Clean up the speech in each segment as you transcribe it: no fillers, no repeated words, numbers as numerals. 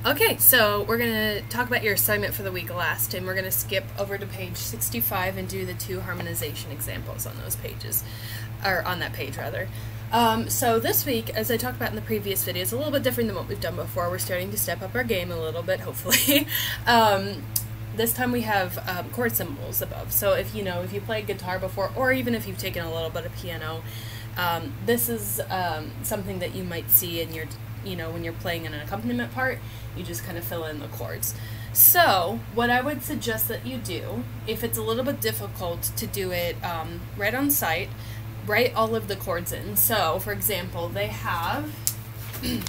Okay, so we're going to talk about your assignment for the week last, and we're going to skip over to page 65 and do the 2 harmonization examples on those pages, or on that page rather. So this week, as I talked about in the previous video, is a little bit different than what we've done before. We're starting to step up our game a little bit, hopefully. This time we have chord symbols above. So if you played guitar before, or even if you've taken a little bit of piano, this is something that you might see in your, when you're playing an accompaniment part. You just kind of fill in the chords. So what I would suggest that you do, if it's a little bit difficult to do it right on site, write all of the chords in. So for example, they have an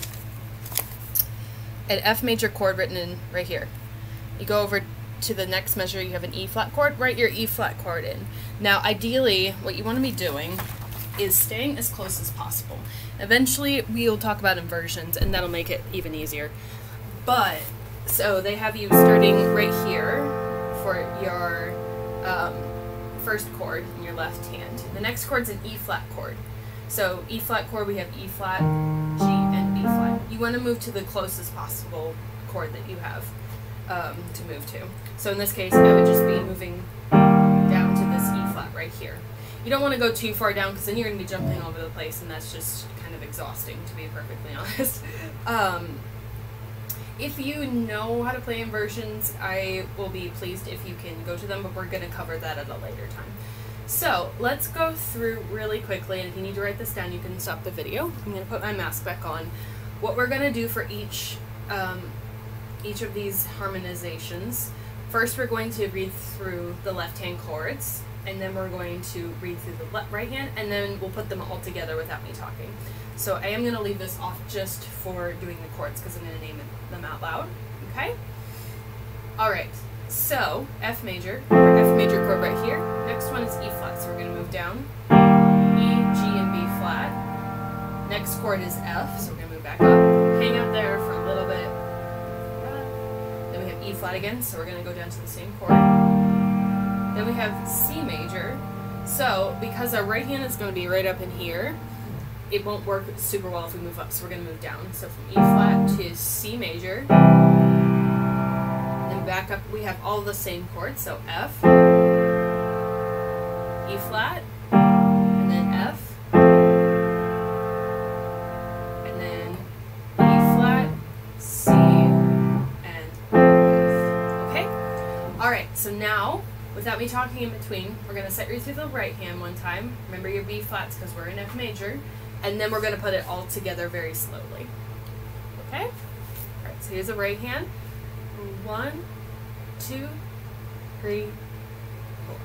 F major chord written in right here. You go over to the next measure, you have an E flat chord, write your E flat chord in. Now ideally what you want to be doing is staying as close as possible. Eventually we'll talk about inversions and that'll make it even easier. But, so they have you starting right here for your first chord in your left hand. The next chord's an E flat chord. So E flat chord, we have E flat, G, and B flat. You want to move to the closest possible chord that you have to move to. So in this case, I would just be moving down to this E flat right here. You don't want to go too far down because then you're going to be jumping all over the place and that's just kind of exhausting, to be perfectly honest. If you know how to play inversions, I will be pleased if you can go to them, but we're going to cover that at a later time. So let's go through really quickly, and if you need to write this down, you can stop the video. I'm going to put my mask back on. What we're going to do for each of these harmonizations, first we're going to read through the left-hand chords, and then we're going to read through the right hand, and then we'll put them all together without me talking. So I am going to leave this off just for doing the chords because I'm going to name them out loud, okay? Alright, so F major chord right here. Next one is E flat, so we're going to move down. E, G, and B flat. Next chord is F, so we're going to move back up. Hang out there for a little bit. Then we have E flat again, so we're going to go down to the same chord. Then we have C major. So because our right hand is going to be right up in here, it won't work super well if we move up, so we're going to move down. So from E flat to C major, and then back up, we have all the same chords, so F, E flat, and then F, and then E flat, C, and F. Okay? Alright, so now, without me talking in between, we're going to set you through the right hand one time. Remember your B flats because we're in F major. And then we're going to put it all together very slowly. Okay? Alright, so here's the right hand. 1, 2, 3, 4.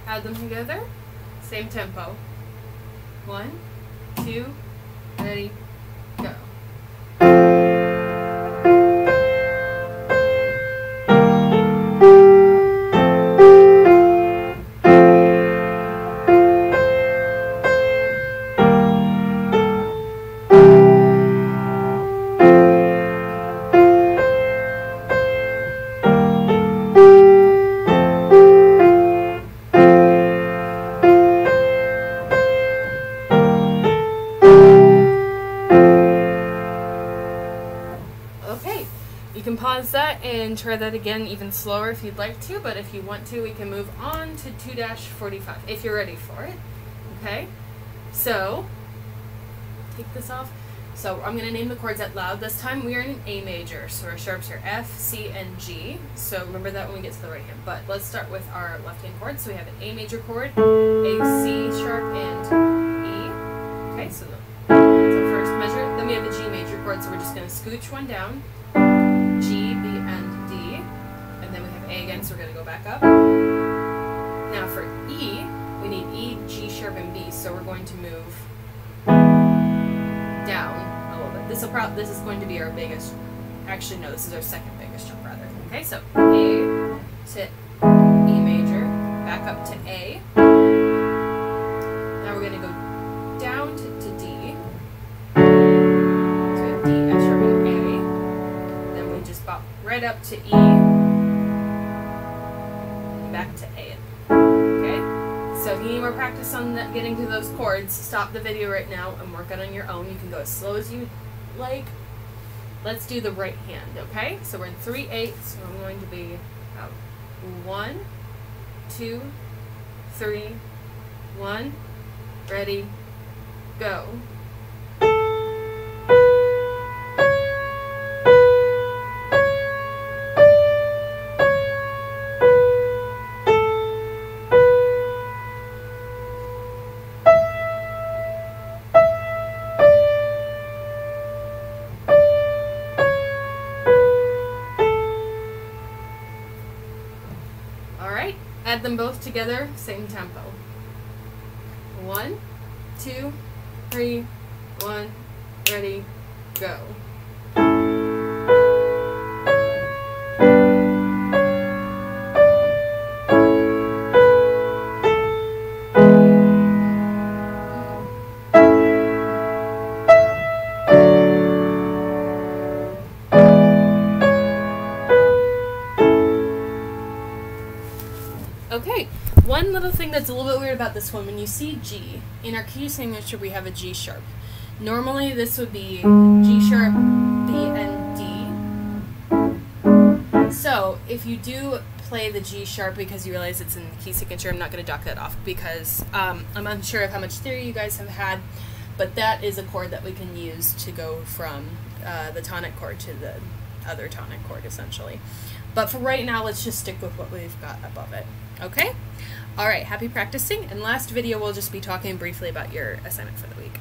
Add them together, same tempo. 1, 2, ready, go. You can pause that and try that again even slower if you'd like to, but if you want to, we can move on to 2-45 if you're ready for it. Okay? So, take this off. So I'm going to name the chords out loud. This time we are in A major, so our sharps are F, C, and G. So remember that when we get to the right hand. But let's start with our left hand chords. So we have an A major chord, A, C sharp, and E. Okay, so that's our first measure. Then we have a G major chord, so we're just going to scooch one down. G, B, and D, and then we have A again, so we're going to go back up. Now for E, we need E, G sharp, and B, so we're going to move down a little bit. this is going to be our biggest, actually no, this is our second biggest chunk rather. Okay, so A to E major, back up to A. Now we're going to go down to D. So D, F sharp, and A. Then we just bop right up to E, back to A. Okay? So if you need more practice on getting to those chords, stop the video right now and work it on your own. You can go as slow as you like. Let's do the right hand, okay? So we're in 3/8, so I'm going to be 1, 2, 3, 1, ready, go. Alright, add them both together, same tempo. 1, 2, 3, 1, ready, go. Okay, one little thing that's a little bit weird about this one, when you see G, in our key signature we have a G sharp. Normally this would be G sharp, B, and D. So if you do play the G sharp because you realize it's in the key signature, I'm not going to dock that off because I'm unsure of how much theory you guys have had, but that is a chord that we can use to go from the tonic chord to the other tonic chord essentially. But for right now, let's just stick with what we've got above it. Okay? Alright, happy practicing, and last video we'll just be talking briefly about your assignment for the week.